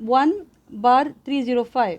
1/305।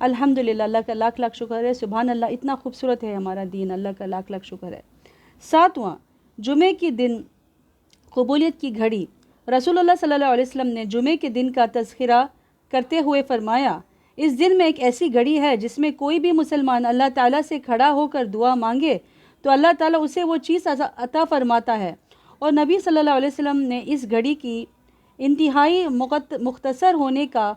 الحمدللہ، اللہ کا لاکھ لاکھ شکر ہے، سبحان اللہ، اتنا خوبصورت ہے ہمارا دین، اللہ کا لاکھ لاکھ شکر ہے۔ 7واں، جمعے کی دن قبولیت کی گھڑی۔ رسول اللہ صلی اللہ علیہ وسلم نے جمعے کے دن کا تذکرہ کرتے ہوئے فرمایا، اس دن میں ایک ایسی گھڑی ہے جس میں کوئی بھی مسلمان اللہ تعالیٰ سے کھڑا ہو کر دعا مانگے تو اللہ تعالیٰ اسے وہ چیز عطا فرماتا ہے۔ اور نبی صلی اللہ علیہ وسلم نے اس گھڑی کی انتہائی مختصر ہونے کا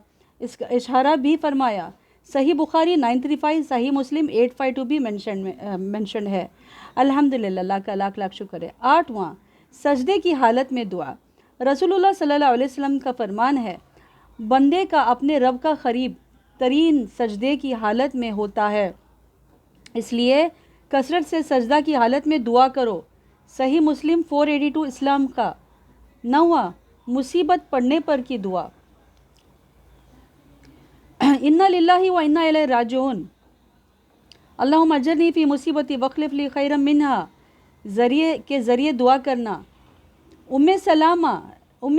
اشارہ بھی فرمایا۔ صحیح بخاری 935، صحیح مسلم 852 بھی منشن ہے۔ الحمدللہ، اللہ کا لاکھ لاکھ شکر ہے۔ 8واں، سجدے کی حالت میں دعا۔ رسول اللہ صلی اللہ علیہ وسلم کا فرمان ہے، بندے کا اپنے رب کا قریب ترین سجدے کی حالت میں ہوتا ہے، اس لیے کثرت سے سجدہ کی حالت میں دعا کرو۔ صحیح مسلم 482 اسلام کا۔ 9واں، مصیبت پڑنے پر کی دعا۔ انا للہ و انا الیہ راجعون، اللہم اجرنی فی مصیبتی واخلف لی خیرا منہا کے ذریعے دعا کرنا۔ ام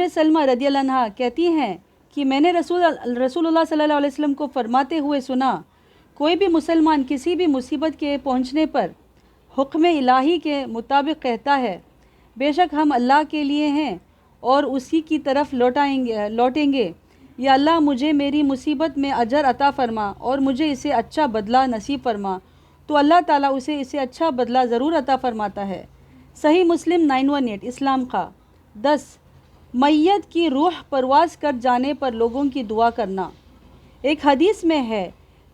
سلمہ رضی اللہ عنہ کہتی ہیں کہ میں نے رسول اللہ صلی اللہ علیہ وسلم کو فرماتے ہوئے سنا، کوئی بھی مسلمان کسی بھی مصیبت کے پہنچنے پر حکم الہی کے مطابق کہتا ہے، بے شک ہم اللہ کے لیے ہیں اور اسی کی طرف لوٹیں گے، یا اللہ مجھے میری مصیبت میں اجر عطا فرما اور مجھے اسے اچھا بدلہ نصیب فرما، تو اللہ تعالیٰ اسے اچھا بدلہ ضرور عطا فرماتا ہے۔ صحیح مسلم 918 اسلام کا۔ 10، میت کی روح پرواز کر جانے پر لوگوں کی دعا کرنا۔ ایک حدیث میں ہے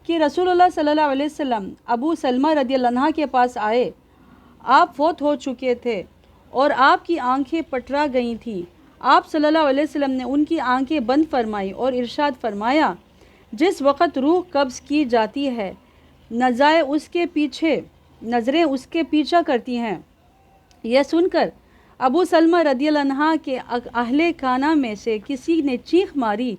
کہ رسول اللہ صلی اللہ علیہ وسلم ابو سلمہ رضی اللہ عنہ کے پاس آئے، آپ فوت ہو چکے تھے اور آپ کی آنکھیں پٹرا گئی تھیں۔ آپ صلی اللہ علیہ وسلم نے ان کی آنکھیں بند فرمائی اور ارشاد فرمایا، جس وقت روح قبض کی جاتی ہے نظریں اس کے پیچھا کرتی ہیں۔ یہ سن کر ابو سلمہ رضی اللہ عنہ کے اہل خانہ میں سے کسی نے چیخ ماری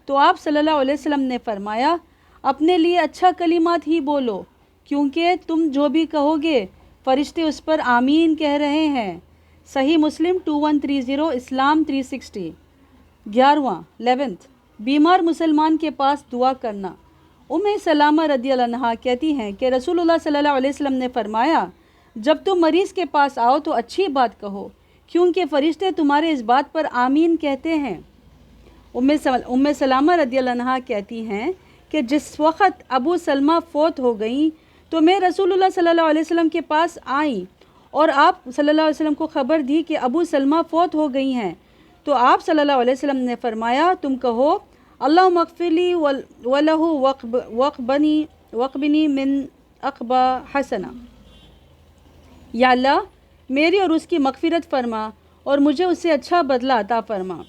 تو آپ صلی اللہ علیہ وسلم نے فرمایا، اپنے لیے اچھا کلمات ہی بولو، کیونکہ تم جو بھی کہو گے فرشتے اس پر آمین کہہ رہے ہیں۔ صحیح مسلم 2130 اسلام 360۔ 11، بیمار مسلمان کے پاس دعا کرنا۔ ام سلمہ رضی اللہ عنہ کہتی ہیں کہ رسول اللہ صلی اللہ علیہ وسلم نے فرمایا، جب تم مریض کے پاس آؤ تو اچھی بات کہو، کیونکہ فرشتے تمہارے اس بات پر آمین کہتے ہیں۔ ام سلمہ رضی اللہ عنہ کہتی ہیں کہ جس وقت ابو سلمہ فوت ہو گئیں تو میں رسول اللہ صلی اللہ علیہ وسلم کے پاس آئیں اور آپ صلی اللہ علیہ وسلم کو خبر دی کہ ابو سلمہ فوت ہو گئی ہیں، تو آپ صلی اللہ علیہ وسلم نے فرمایا، تم کہو، اللہم اغفر لی ولہ وقبنی من عقبہ حسنہ، یا اللہ میری اور اس کی مغفرت فرما اور مجھے اس سے اچھا بدلہ عطا فرما۔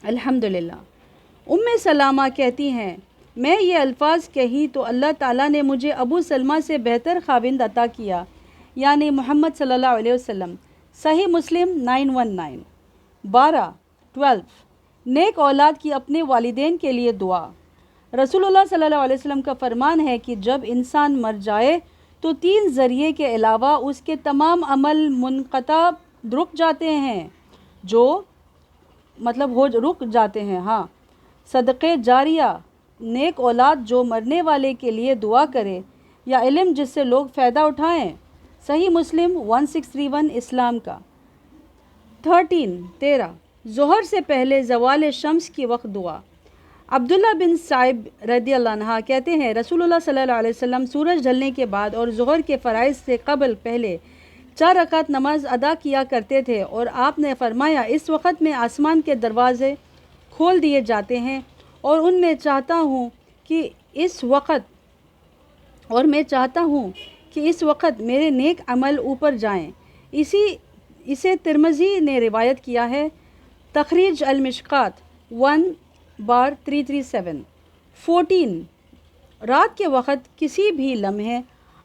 الحمدللہ۔ ام سلمہ کہتی ہیں، میں یہ الفاظ کہی تو اللہ تعالیٰ نے مجھے ابو سلمہ سے بہتر خاوند عطا کیا، یعنی محمد صلی اللہ علیہ وسلم۔ صحیح مسلم 919۔ 12، نیک اولاد کی اپنے والدین کے لیے دعا۔ رسول اللہ صلی اللہ علیہ وسلم کا فرمان ہے کہ جب انسان مر جائے تو 3 ذریعے کے علاوہ اس کے تمام عمل منقطع رک جاتے ہیں، رک جاتے ہیں۔ صدقے جاریہ، نیک اولاد جو مرنے والے کے لیے دعا کرے، یا علم جس سے لوگ فائدہ اٹھائیں۔ صحیح مسلم 1631 اسلام کا۔ 13، ظہر سے پہلے زوال شمس کی وقت دعا۔ عبداللہ بن صائب رضی اللہ عنہ کہتے ہیں، رسول اللہ صلی اللہ علیہ وسلم سورج ڈھلنے کے بعد اور ظہر کے فرائض سے قبل پہلے 4 رکعت نماز ادا کیا کرتے تھے، اور آپ نے فرمایا، اس وقت میں آسمان کے دروازے کھول دیے جاتے ہیں اور میں چاہتا ہوں کہ اس وقت میرے نیک عمل اوپر جائیں۔ اسے ترمذی نے روایت کیا ہے۔ تخریج المشکات 1/337۔ 14، رات کے وقت کسی بھی لمحے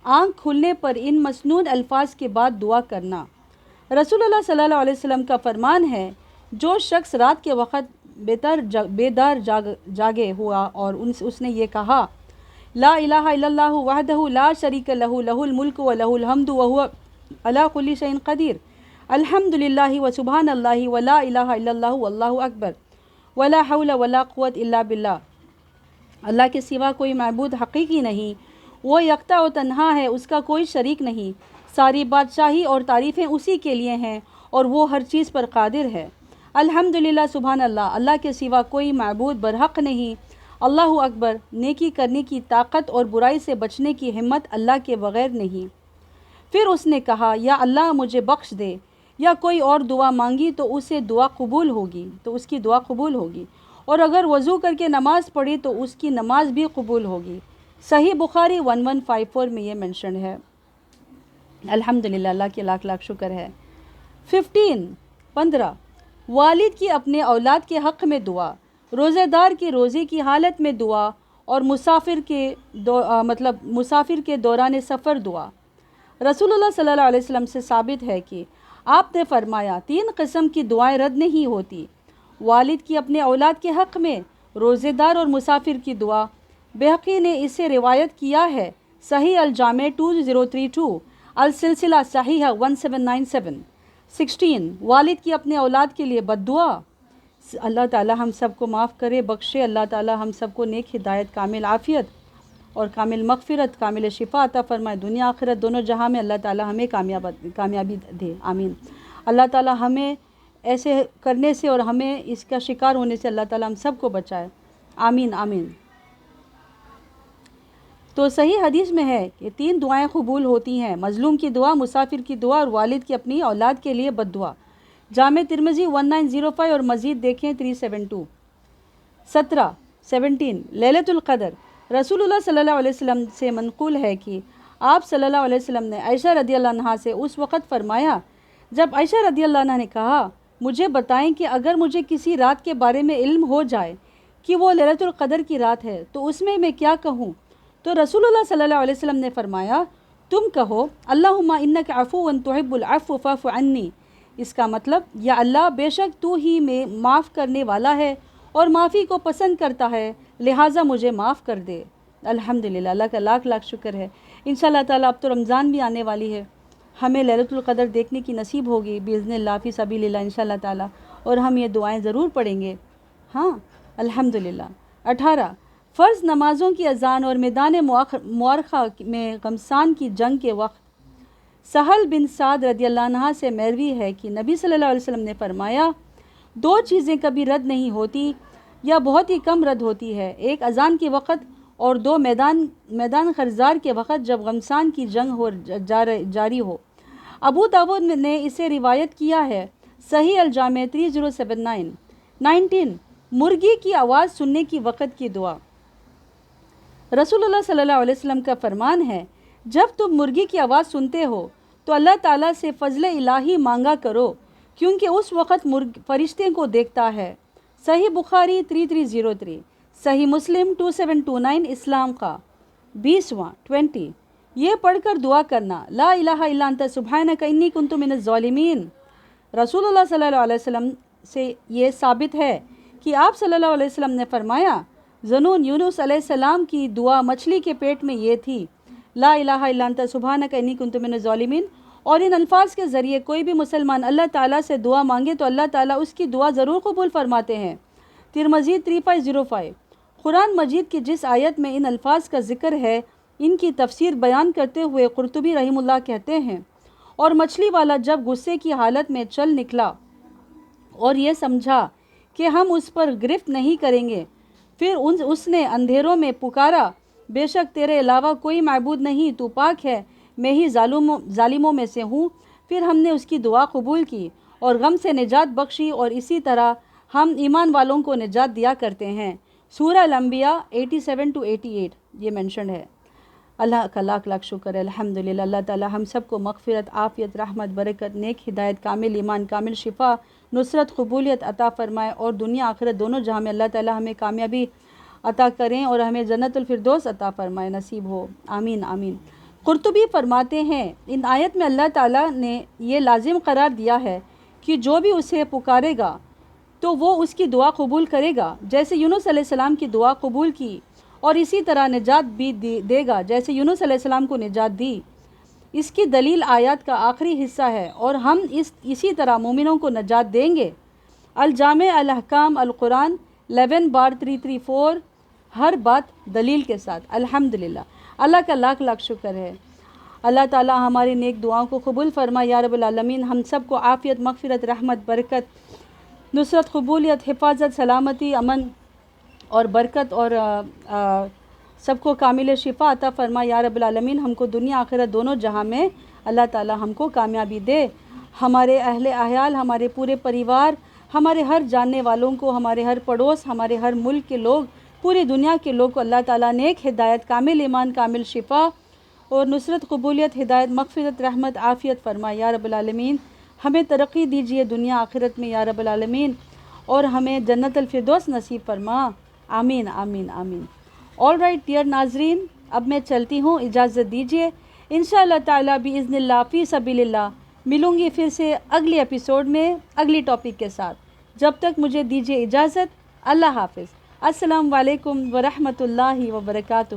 آنکھ کھلنے پر ان مسنون الفاظ کے بعد دعا کرنا۔ رسول اللہ صلی اللہ علیہ وسلم کا فرمان ہے، جو شخص رات کے وقت بیدار جاگے ہوا اور اس نے یہ کہا، لا الہ الا اللہ وحدہ لا شریک لہ لہ الملک و لہ الحمد وہو علی کل شیء قدیر، الحمد للہ و سبحان اللہ ولا الہ الا اللہ واللہ اکبر ولا حول ولا قوة الا باللہ، اللہ کے سوا کوئی معبود حقیقی نہیں، وہ یکتا و تنہا ہے، اس کا کوئی شریک نہیں، ساری بادشاہی اور تعریفیں اسی کے لیے ہیں اور وہ ہر چیز پر قادر ہے۔ الحمدللہ، سبحان اللہ، اللہ کے سوا کوئی معبود برحق نہیں، اللہ اکبر۔ نیکی کرنے کی طاقت اور برائی سے بچنے کی ہمت اللہ کے بغیر نہیں۔ پھر اس نے کہا، یا اللہ مجھے بخش دے، یا کوئی اور دعا مانگی تو اس کی دعا قبول ہوگی، اور اگر وضو کر کے نماز پڑھی تو اس کی نماز بھی قبول ہوگی۔ صحیح بخاری 1154 میں یہ مینشن ہے۔ الحمدللہ، اللہ کے لاکھ لاکھ شکر ہے۔ 15 والد کی اپنے اولاد کے حق میں دعا، روزے دار کی روزے کی حالت میں دعا، اور مسافر کے دوران سفر دعا۔ رسول اللہ صلی اللہ علیہ وسلم سے ثابت ہے کہ آپ نے فرمایا، 3 قسم کی دعائیں رد نہیں ہوتی: والد کی اپنے اولاد کے حق میں، روزے دار اور مسافر کی دعا۔ بہقی نے اسے روایت کیا ہے، صحیح الجامع 2032، السلسلہ صحیحہ 1797۔ 16 والد کی اپنے اولاد کے لیے بد دعا۔ اللہ تعالی ہم سب کو معاف کرے، بخشے۔ اللہ تعالی ہم سب کو نیک ہدایت، کامل عافیت اور کامل مغفرت، کامل شفا عطا فرمائے، دنیا آخرت دونوں جہاں میں اللہ تعالی ہمیں کامیابی دے، آمین۔ اللہ تعالی ہمیں ایسے کرنے سے اور ہمیں اس کا شکار ہونے سے اللہ تعالی ہم سب کو بچائے، آمین آمین۔ تو صحیح حدیث میں ہے کہ 3 دعائیں قبول ہوتی ہیں: مظلوم کی دعا، مسافر کی دعا، اور والد کی اپنی اولاد کے لیے بد دعا۔ جامع ترمذی 1905 اور مزید دیکھیں 372۔ 17 لیلۃ القدر۔ رسول اللہ صلی اللہ علیہ وسلم سے منقول ہے کہ آپ صلی اللہ علیہ وسلم نے عائشہ رضی اللہ عنہا سے اس وقت فرمایا جب عائشہ رضی اللہ عنہا نے کہا، مجھے بتائیں کہ اگر مجھے کسی رات کے بارے میں علم ہو جائے کہ وہ لیلۃ القدر کی رات ہے تو اس میں کیا کہوں؟ تو رسول اللہ صلی اللہ علیہ وسلم نے فرمایا، تم کہو، اللہم انک عفو تحب العفو فاعف عنی۔ اس کا مطلب، یا اللہ بے شک تو ہی میں معاف کرنے والا ہے اور معافی کو پسند کرتا ہے، لہٰذا مجھے معاف کر دے۔ الحمدللہ، اللہ کا لاکھ لاکھ شکر ہے۔ انشاءاللہ تعالیٰ اب تو رمضان بھی آنے والی ہے، ہمیں لیلۃ القدر دیکھنے کی نصیب ہوگی باذن اللہ فی سبیل اللہ انشاءاللہ تعالیٰ، اور ہم یہ دعائیں ضرور پڑھیں گے، ہاں الحمدللہ۔ 18 فرض نمازوں کی اذان اور میدان معرکہ میں غمسان کی جنگ کے وقت۔ سہل بن سعد رضی اللہ عنہ سے مروی ہے کہ نبی صلی اللہ علیہ وسلم نے فرمایا، 2 چیزیں کبھی رد نہیں ہوتی یا بہت ہی کم رد ہوتی ہے، ایک اذان کے وقت اور 2 میدان خرزار کے وقت جب غمسان کی جنگ جاری ہو۔ ابو داود نے اسے روایت کیا ہے، صحیح الجامع 3079۔ 19 مرغی کی آواز سننے کی وقت کی دعا۔ رسول اللہ صلی اللہ علیہ وسلم کا فرمان ہے، جب تم مرغی کی آواز سنتے ہو تو اللہ تعالیٰ سے فضل الہی مانگا کرو، کیونکہ اس وقت فرشتے کو دیکھتا ہے۔ صحیح بخاری 3303، صحیح مسلم 2729۔ اسلام کا 20 یہ پڑھ کر دعا کرنا، لا الہ الا انت سبحانک انی کنت من الظالمین۔ رسول اللہ صلی اللہ علیہ وسلم سے یہ ثابت ہے کہ آپ صلی اللہ علیہ وسلم نے فرمایا، ذنون یونس علیہ السلام کی دعا مچھلی کے پیٹ میں یہ تھی، لا الہ الا انت سبحانک انی کنت من الظالمین۔ اور ان الفاظ کے ذریعے کوئی بھی مسلمان اللہ تعالیٰ سے دعا مانگے تو اللہ تعالیٰ اس کی دعا ضرور قبول فرماتے ہیں۔ ترمذی 3505۔ قرآن مجید کی جس آیت میں ان الفاظ کا ذکر ہے، ان کی تفسیر بیان کرتے ہوئے قرطبی رحمہ اللہ کہتے ہیں، اور مچھلی والا جب غصے کی حالت میں چل نکلا اور یہ سمجھا کہ ہم اس پر گرفت نہیں کریں گے، پھر اس نے اندھیروں میں پکارا، بے شک تیرے علاوہ کوئی معبود نہیں، تو پاک ہے، میں ہی ظالموں میں سے ہوں۔ پھر ہم نے اس کی دعا قبول کی اور غم سے نجات بخشی، اور اسی طرح ہم ایمان والوں کو نجات دیا کرتے ہیں۔ سورہ الانبیاء 87-88 یہ مینشنڈ ہے۔ اللہ کا لاکھ لاکھ شکر ہے، الحمدللہ۔ اللہ تعالی ہم سب کو مغفرت، عافیت، رحمت، برکت، نیک ہدایت، کامل ایمان، کامل شفا، نصرت، قبولیت عطا فرمائے، اور دنیا آخرت دونوں جہاں میں اللہ تعالی ہمیں کامیابی عطا کریں اور ہمیں جنت الفردوس عطا فرمائے، نصیب ہو، آمین آمین۔ قرطبی فرماتے ہیں، ان آیت میں اللہ تعالیٰ نے یہ لازم قرار دیا ہے کہ جو بھی اسے پکارے گا تو وہ اس کی دعا قبول کرے گا، جیسے یونس علیہ السلام کی دعا قبول کی، اور اسی طرح نجات بھی دے گا جیسے یونس علیہ السلام کو نجات دی۔ اس کی دلیل آیات کا آخری حصہ ہے، اور ہم اسی طرح مومنوں کو نجات دیں گے۔ الجامع الاحکام القرآن 11/334، ہر بات دلیل کے ساتھ. الحمدللہ. اللہ کا لاکھ لاکھ شکر ہے. اللہ تعالیٰ ہماری نیک دعاؤں کو قبول فرمائے یا رب العالمین. ہم سب کو عافیت، مغفرت، رحمت، برکت، نصرت، قبولیت، حفاظت، سلامتی، امن اور برکت اور سب کو کامل شفا عطا فرمائے یا رب العالمین. ہم کو دنیا آخرت دونوں جہاں میں اللہ تعالیٰ ہم کو کامیابی دے. ہمارے اہل احیال، ہمارے پورے پریوار، ہمارے ہر جاننے والوں کو، ہمارے ہر پڑوس، ہمارے ہر ملک کے لوگ، پوری دنیا کے لوگ کو اللہ تعالیٰ نیک ہدایت، کامل ایمان، کامل شفا اور نصرت، قبولیت، ہدایت، مغفرت، رحمت، عافیت فرمائے یا رب العالمین. ہمیں ترقی دیجیے دنیا آخرت میں یا رب العالمین، اور ہمیں جنت الفردوس نصیب فرما. آمین آمین آمین. آل رائٹ ڈیئر ناظرین، اب میں چلتی ہوں، اجازت دیجیے. انشاءاللہ تعالیٰ باذن اللہ فی سبیل اللہ ملوں گی پھر سے اگلے ایپیسوڈ میں اگلی ٹاپک کے ساتھ. جب تک مجھے دیجیے اجازت. اللہ حافظ. السلام علیکم ورحمۃ اللہ وبرکاتہ.